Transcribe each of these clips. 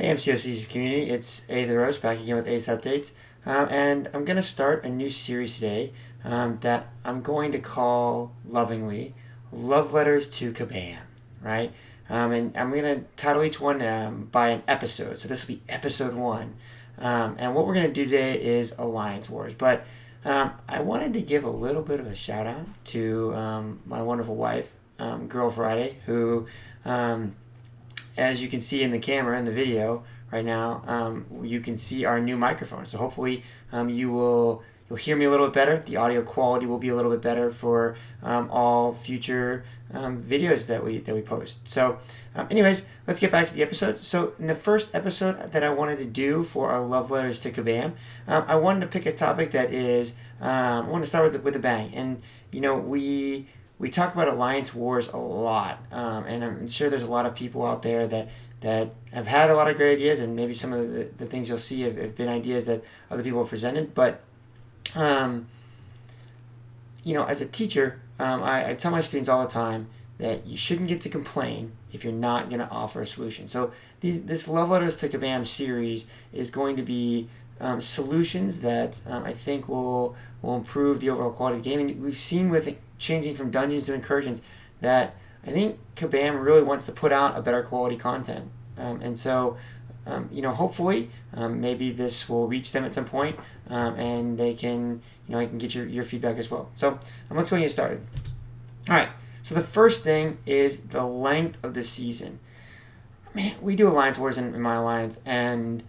Hey MCoC community, it's A the Roast back again with Ace Updates. And I'm going to start a new series today that I'm going to call lovingly Love Letters to Kabam, right? And I'm going to title each one by an episode. So this will be episode one. And what we're going to do today is Alliance Wars. But I wanted to give a little bit of a shout out to my wonderful wife, Girl Friday, who. As you can see in the camera in the video right now, you can see our new microphone. So hopefully you'll hear me a little bit better. The audio quality will be a little bit better for all future videos that we post. So, anyways, let's get back to the episode. So, in the first episode that I wanted to do for our Love Letters to Kabam, I wanted to pick a topic that is I want to start with a bang. And we talk about alliance wars a lot, and I'm sure there's a lot of people out there that have had a lot of great ideas, and maybe some of the things you'll see have been ideas that other people have presented. But, as a teacher, I tell my students all the time that you shouldn't get to complain if you're not going to offer a solution. So this Love Letters to Kabam series is going to be solutions that I think will improve the overall quality of the game. And we've seen with changing from dungeons to incursions that I think Kabam really wants to put out a better quality content. And so, hopefully, maybe this will reach them at some point, and they can, I can get your feedback as well. So let's go and get started. All right. So the first thing is the length of the season. Man, we do Alliance Wars in my alliance, and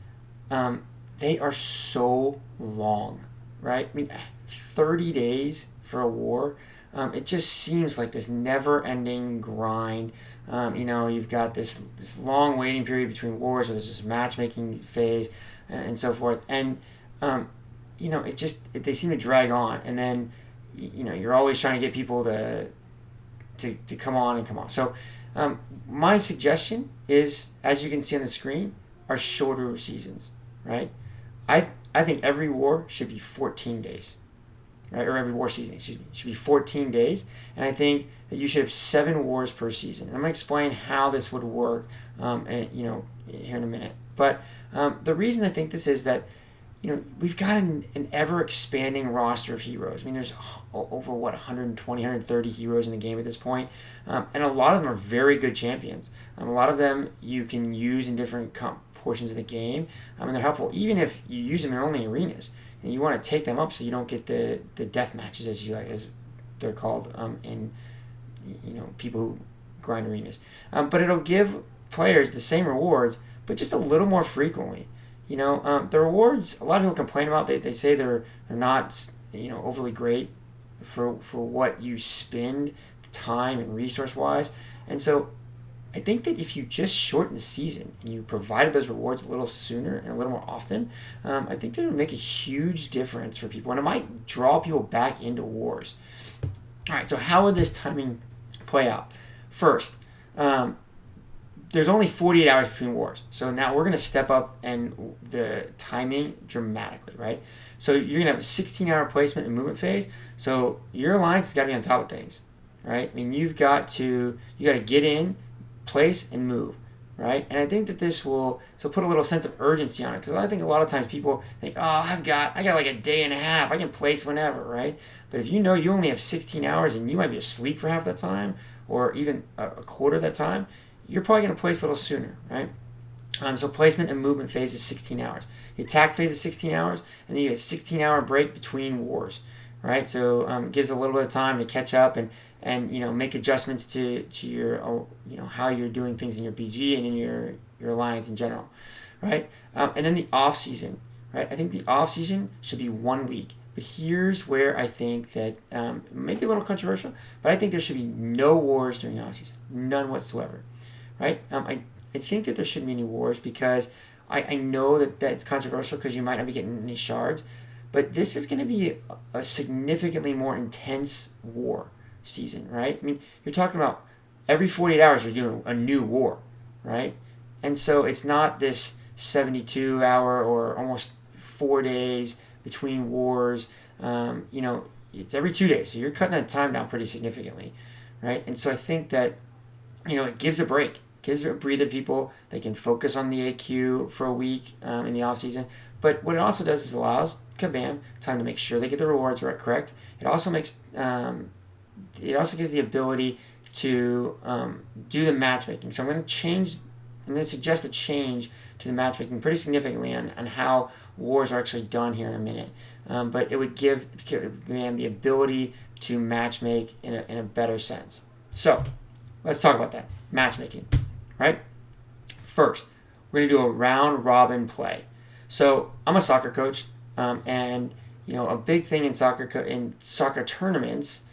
they are so long, right? I mean, 30 days for a war. It just seems like this never-ending grind. You've got this long waiting period between wars, or there's this matchmaking phase, and so forth. And they seem to drag on. And then, you're always trying to get people to come on. So, my suggestion is, as you can see on the screen, are shorter seasons, right? I think every war should be 14 days. Right, or every war season, should be 14 days. And I think that you should have 7 wars per season. And I'm going to explain how this would work, here in a minute. But the reason I think this is that, we've got an ever-expanding roster of heroes. I mean, there's over, 120, 130 heroes in the game at this point. And a lot of them are very good champions. A lot of them you can use in different portions of the game, and they're helpful, even if you use them in only arenas. And you want to take them up so you don't get the death matches, as they're called, in people who grind arenas. But it'll give players the same rewards, but just a little more frequently. The rewards, a lot of people complain about. They say they're not overly great for what you spend time and resource wise. And so I think that if you just shorten the season and you provided those rewards a little sooner and a little more often, I think that it would make a huge difference for people, and it might draw people back into wars. All right, so how would this timing play out? First, there's only 48 hours between wars, so now we're going to step up and the timing dramatically, right? So you're going to have a 16-hour placement and movement phase, so your alliance has got to be on top of things, right? I mean, you got to get in, place, and move, right? And I think that this will put a little sense of urgency on it, because I think a lot of times people think, oh, I got like a day and a half, I can place whenever, right? But if you only have 16 hours and you might be asleep for half that time, or even a quarter of that time, you're probably going to place a little sooner, right? So placement and movement phase is 16 hours. The attack phase is 16 hours, and then you get a 16-hour break between wars, right? So it gives a little bit of time to catch up and make adjustments to your how you're doing things in your BG and in your alliance in general, right? And then the off season, right? I think the off season should be 1 week. But here's where I think that maybe a little controversial, but I think there should be no wars during the off season, none whatsoever, right? I think that there shouldn't be any wars, because I know that it's controversial because you might not be getting any shards, but this is going to be a significantly more intense war season, right? I mean, you're talking about every 48 hours you're doing a new war, right? And so it's not this 72-hour or almost 4 days between wars. It's every 2 days, so you're cutting that time down pretty significantly, right? And so I think that it gives a break. gives a breather to people. They can focus on the AQ for a week in the off season. But what it also does is allows Kabam time to make sure they get the rewards right, correct. It also makes it also gives the ability to do the matchmaking. So I'm going to suggest a change to the matchmaking pretty significantly on how wars are actually done here in a minute. But it would give Kabam the ability to matchmake in a better sense. So let's talk about that matchmaking, right? First, we're going to do a round robin play. So I'm a soccer coach, and a big thing in soccer tournaments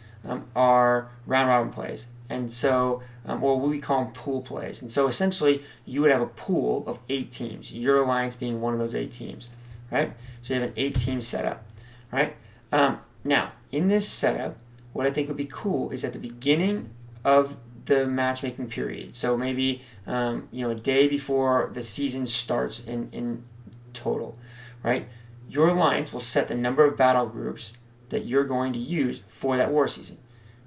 are round robin plays, and so or we call them pool plays. And so essentially, you would have a pool of 8 teams. Your alliance being one of those 8 teams, right? So you have an 8-team setup, right? Now in this setup, what I think would be cool is at the beginning of the matchmaking period. So maybe a day before the season starts in total, right? Your alliance will set the number of battle groups that you're going to use for that war season,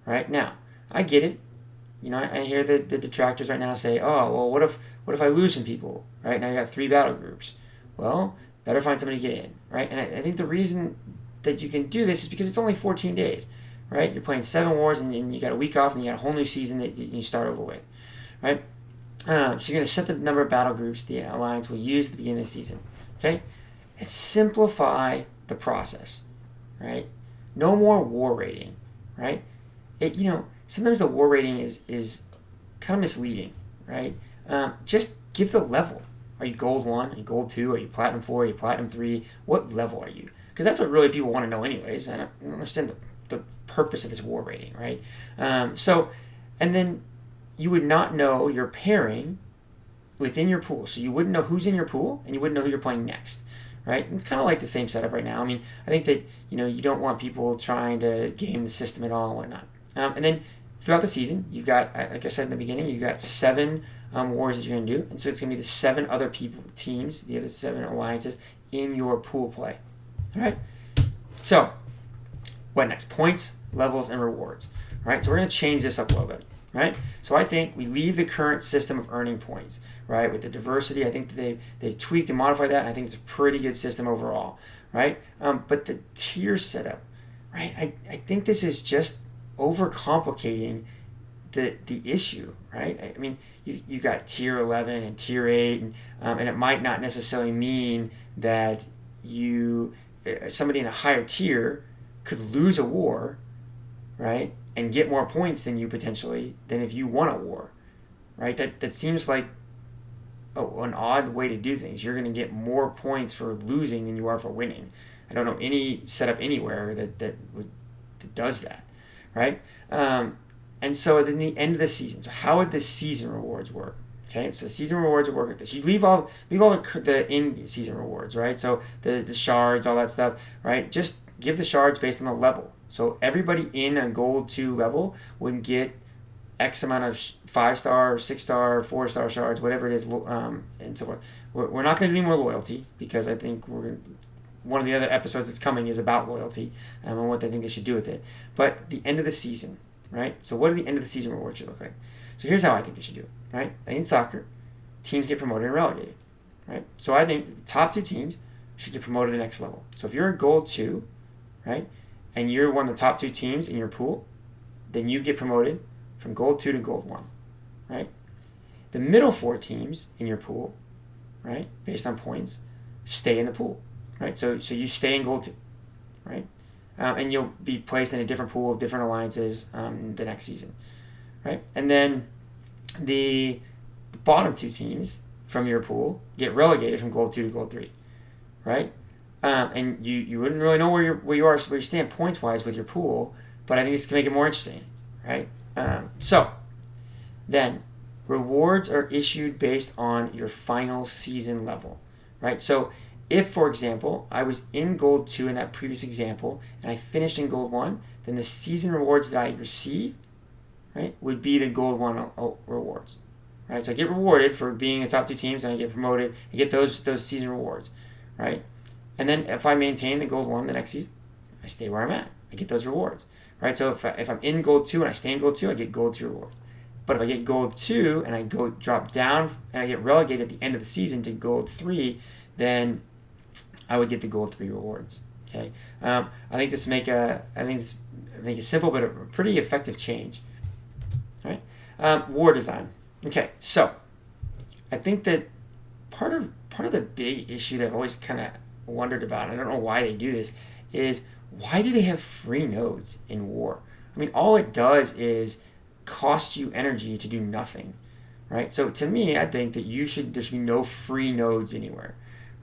right? Now, I get it. I hear the detractors right now say, "Oh, well, what if I lose some people?" Right? Now you got 3 battle groups. Well, better find somebody to get in, right? And I think the reason that you can do this is because it's only 14 days, right? You're playing 7 wars, and you got a week off, and you got a whole new season that you start over with, right? So you're going to set the number of battle groups the alliance will use at the beginning of the season, okay? And simplify the process, right? No more war rating, right? Sometimes the war rating is kind of misleading, right? Just give the level. Are you gold 1? Are you gold 2? Are you platinum 4? Are you platinum 3? What level are you? Because that's what really people want to know anyways. I don't understand the purpose of this war rating, right? And then you would not know your pairing within your pool. So you wouldn't know who's in your pool, and you wouldn't know who you're playing next, right? And it's kind of like the same setup right now. I mean, I think that, you don't want people trying to game the system at all and whatnot. And then throughout the season, you've got, like I said in the beginning, you've got 7 wars that you're going to do. And so it's going to be the 7 other teams, the other 7 alliances in your pool play. All right? So, what next? Points, levels, and rewards. Right? So we're going to change this up a little bit. Right? So I think we leave the current system of earning points. Right? With the diversity, I think that they've tweaked and modified that, and I think it's a pretty good system overall. Right? But the tier setup, right? I think this is just overcomplicating the issue, right? I mean, you got tier 11 and tier 8, and it might not necessarily mean that somebody in a higher tier could lose a war, right, and get more points than you potentially than if you won a war, right? That seems like an odd way to do things. You're going to get more points for losing than you are for winning. I don't know any setup anywhere that does that. Right? And so then the end of the season. So how would the season rewards work? Okay, so the season rewards would work like this. You leave all the in-season rewards, right? So the shards, all that stuff, right? Just give the shards based on the level. So everybody in a gold 2 level would get X amount of 5-star, 6-star, 4-star shards, whatever it is, and so forth. We're not going to do any more loyalty because I think one of the other episodes that's coming is about loyalty and what they think they should do with it. But the end of the season, right? So what do the end of the season rewards should look like? So here's how I think they should do it, right? In soccer, teams get promoted and relegated, right? So I think the top 2 teams should get promoted to the next level. So if you're a gold 2, right, and you're one of the top 2 teams in your pool, then you get promoted from gold 2 to gold 1, right? The middle 4 teams in your pool, right, based on points, stay in the pool. Right, so you stay in gold 2, right, and you'll be placed in a different pool of different alliances the next season, right, and then the bottom 2 teams from your pool get relegated from gold 2 to gold 3, right, and you wouldn't really know where you stand points wise with your pool, but I think this can make it more interesting, right, so then rewards are issued based on your final season level, right, so if, for example, I was in gold 2 in that previous example and I finished in gold 1, then the season rewards that I receive, right, would be the gold 1 rewards. Right? So I get rewarded for being in the top 2 teams and I get promoted. I get those season rewards. Right? And then if I maintain the gold 1 the next season, I stay where I'm at. I get those rewards. Right? So if I'm in gold 2 and I stay in gold 2, I get gold 2 rewards. But if I get gold 2 and I go drop down and I get relegated at the end of the season to gold 3, then I would get the gold 3 rewards. Okay, I think this make a simple but a pretty effective change. All right, war design. Okay, so I think that part of the big issue that I've always kind of wondered about, and I don't know why they do this, is why do they have free nodes in war? I mean, all it does is cost you energy to do nothing, right? So to me, I think that there should be no free nodes anywhere,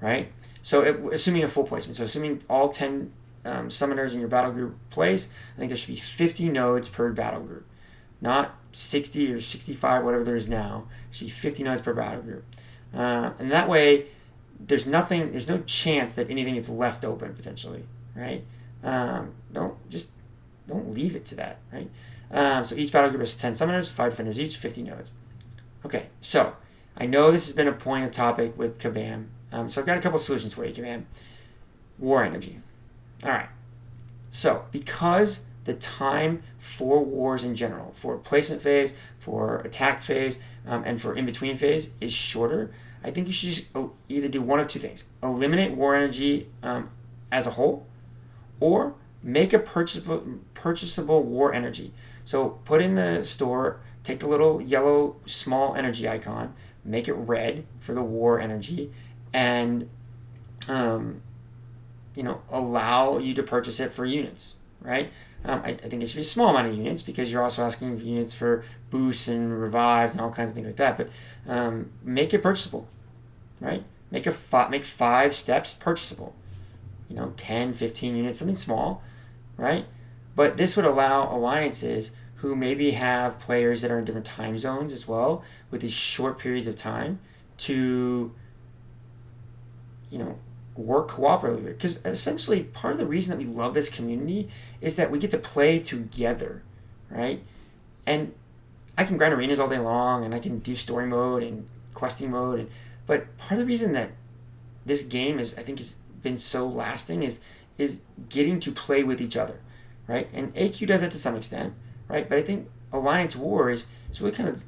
right? So assuming a full placement, so assuming all 10 summoners in your battle group place, I think there should be 50 nodes per battle group, not 60 or 65, whatever there is now. It should be 50 nodes per battle group, and that way, there's no chance that anything gets left open potentially, right? Don't leave it to that, right? So each battle group has 10 summoners, 5 defenders each, 50 nodes. Okay, so I know this has been a point of topic with Kabam. So I've got a couple solutions for you, Kabam. War energy. All right. So because the time for wars in general, for placement phase, for attack phase, and for in-between phase is shorter, I think you should just either do one of two things. Eliminate war energy as a whole, or make a purchasable war energy. So put in the store, take the little yellow small energy icon, make it red for the war energy, and allow you to purchase it for units, right? I think it should be a small amount of units because you're also asking for units for boosts and revives and all kinds of things like that. But make it purchasable, right? Make 5 steps purchasable. 10, 15 units, something small, right? But this would allow alliances who maybe have players that are in different time zones as well with these short periods of time to, work cooperatively. Because essentially part of the reason that we love this community is that we get to play together, right? And I can grind arenas all day long and I can do story mode and questing mode. But part of the reason that this game has been so lasting is getting to play with each other, right? And AQ does that to some extent, right? But I think Alliance War is really kind of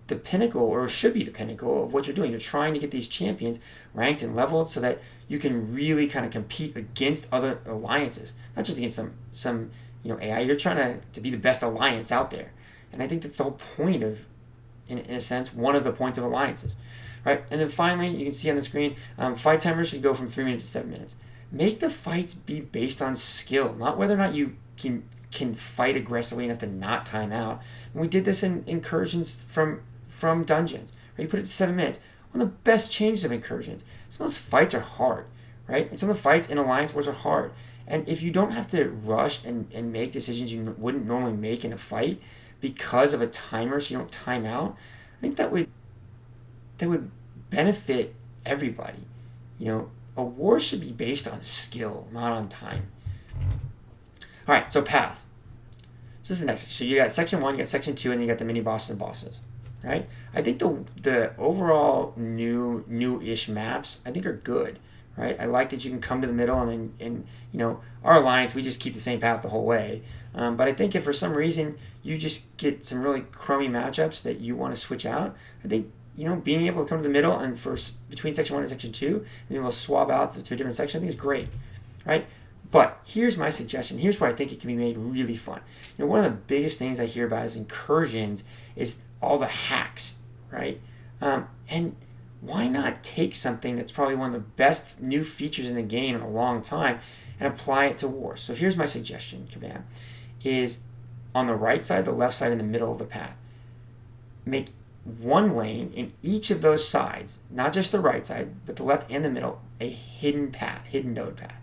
the pinnacle, or should be the pinnacle, of what you're doing. You're trying to get these champions ranked and leveled so that you can really kind of compete against other alliances, not just against some AI. You're trying to be the best alliance out there, and I think that's the whole point of, in a sense, one of the points of alliances, right? And then finally, you can see on the screen, fight timers should go from 3 minutes to 7 minutes. Make the fights be based on skill, not whether or not you can fight aggressively enough to not time out. And we did this in incursions from dungeons, right? You put it to 7 minutes. One of the best changes of incursions. Some of those fights are hard, right? And some of the fights in Alliance Wars are hard. And if you don't have to rush and make decisions you wouldn't normally make in a fight because of a timer so you don't time out, I think that would benefit everybody. A war should be based on skill, not on time. All right, so paths. So this is the next. So you got section 1, you got section 2, and then you got the mini bosses and bosses, right? I think the overall new-ish maps I think are good, right? I like that you can come to the middle and our alliance, we just keep the same path the whole way. But I think if for some reason you just get some really crummy matchups that you want to switch out, I think being able to come to the middle and between section 1 and section 2 and being able to swap out to a different section, I think is great, right? But here's my suggestion. Here's where I think it can be made really fun. One of the biggest things I hear about is incursions is all the hacks, right? And why not take something that's probably one of the best new features in the game in a long time and apply it to war? So here's my suggestion, Kabam, is on the right side, the left side, and the middle of the path. Make one lane in each of those sides, not just the right side, but the left and the middle, a hidden node path,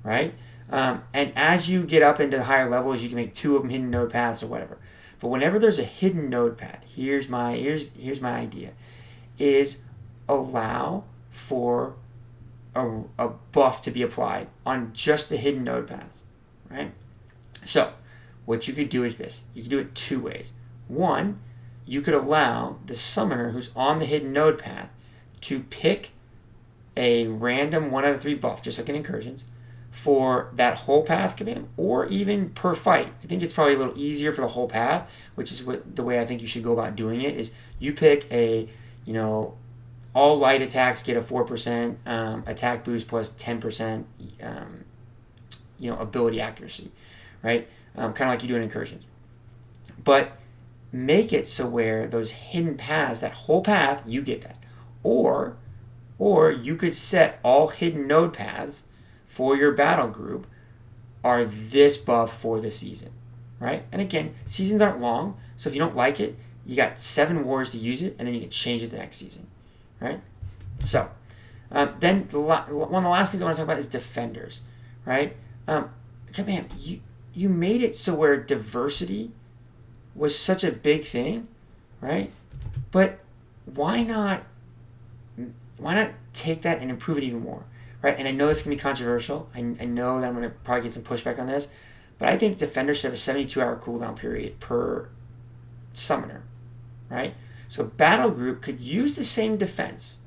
right? And as you get up into the higher levels, you can make 2 of them hidden node paths or whatever. But whenever there's a hidden node path, here's my idea, is allow for a buff to be applied on just the hidden node paths, right? So what you could do is this. You could do it 2 ways. One, you could allow the summoner who's on the hidden node path to pick a random 1 out of 3 buff, just like in incursions, for that whole path Kabam, or even per fight. I think it's probably a little easier for the whole path, which is the way I think you should go about doing it. Is you pick a, all light attacks get a 4% attack boost plus 10% ability accuracy, right? Kind of like you do in incursions. But make it so where those hidden paths, that whole path, you get that. Or you could set all hidden node paths for your battle group are this buff for the season, right? And again, seasons aren't long, so if you don't like it, you got 7 wars to use it, and then you can change it the next season, right? So, then one of the last things I want to talk about is defenders, right? Man, you made it so where diversity was such a big thing, right? But why not take that and improve it even more, right? And I know this can be controversial. I know that I'm going to probably get some pushback on this, but I think defenders should have a 72-hour cooldown period per summoner, right? So battle group could use the same defense,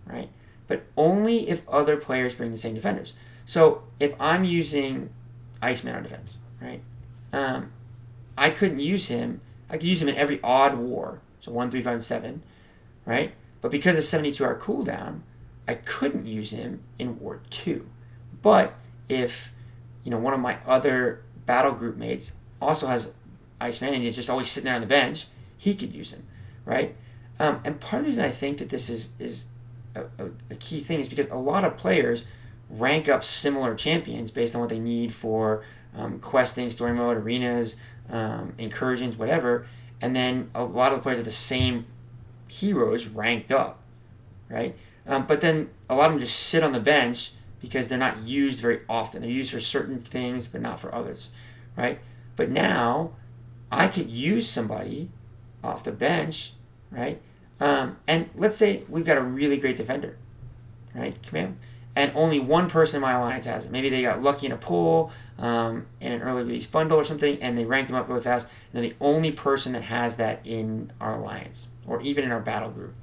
right? But only if other players bring the same defenders. So if I'm using Iceman on defense, right? I couldn't use him. I could use him in every odd war, so 1, 3, 5, and 7, right? But because of 72-hour cooldown, I couldn't use him in War 2. But if one of my other battle group mates also has Iceman and he's just always sitting there on the bench, he could use him, right? And part of the reason I think that this is a key thing is because a lot of players rank up similar champions based on what they need for questing, story mode, arenas, incursions, whatever, and then a lot of the players have the same heroes ranked up, right? But then a lot of them just sit on the bench because they're not used very often. They're used for certain things, but not for others, right? But now I could use somebody off the bench, right? And let's say we've got a really great defender, right? Kabam. And only one person in my alliance has it. Maybe they got lucky in a pool, in an early release bundle or something, and they ranked them up really fast. And they're the only person that has that in our alliance, or even in our battle group.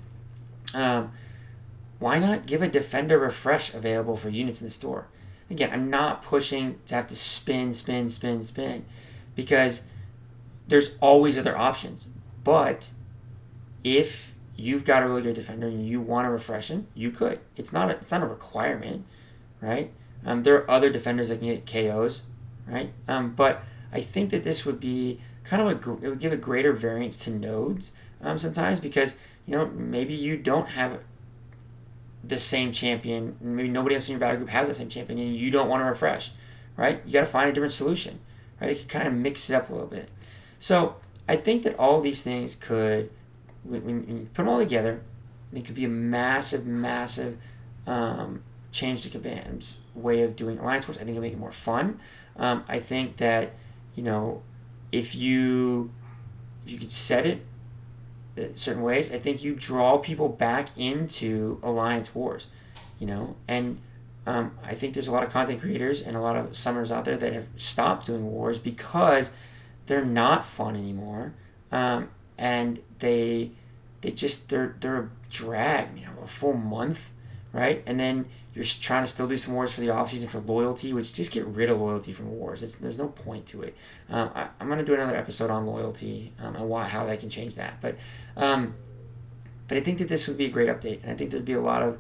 Why not give a defender refresh available for units in the store? Again, I'm not pushing to have to spin, because there's always other options. But if you've got a really good defender and you want to refresh him, you could. It's not a requirement, right? There are other defenders that can get KOs, right? But I think that this would be kind of it would give a greater variance to nodes sometimes, because maybe you don't have the same champion, maybe nobody else in your battle group has the same champion, and you don't want to refresh, right? You got to find a different solution, right? It can kind of mix it up a little bit. So I think that all of these things could, when you put them all together, it could be a massive change to Kabam's way of doing Alliance Wars. I think it'll make it more fun. I think that if you could set it certain ways, I think you draw people back into Alliance Wars, and I think there's a lot of content creators and a lot of summoners out there that have stopped doing wars because they're not fun anymore, and they're a drag, a full month, right? And then you're trying to still do some wars for the off season for loyalty, which just get rid of loyalty from wars. There's no point to it. I'm going to do another episode on loyalty and how that can change that. But I think that this would be a great update, and I think there'd be a lot of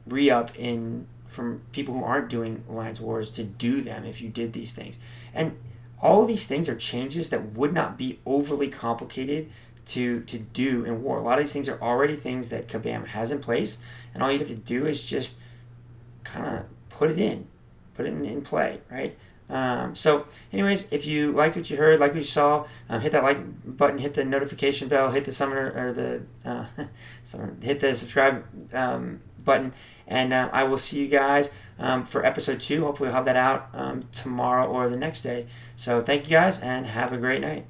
re-up in from people who aren't doing Alliance Wars to do them if you did these things. And all of these things are changes that would not be overly complicated to do in war. A lot of these things are already things that Kabam has in place, and all you have to do is just kind of put it in play, right? So anyways, if you liked what you heard, like what you saw, hit that like button, hit the notification bell, hit the hit the subscribe button, and I will see you guys for episode 2. Hopefully we'll have that out tomorrow or the next day. So thank you guys, and have a great night.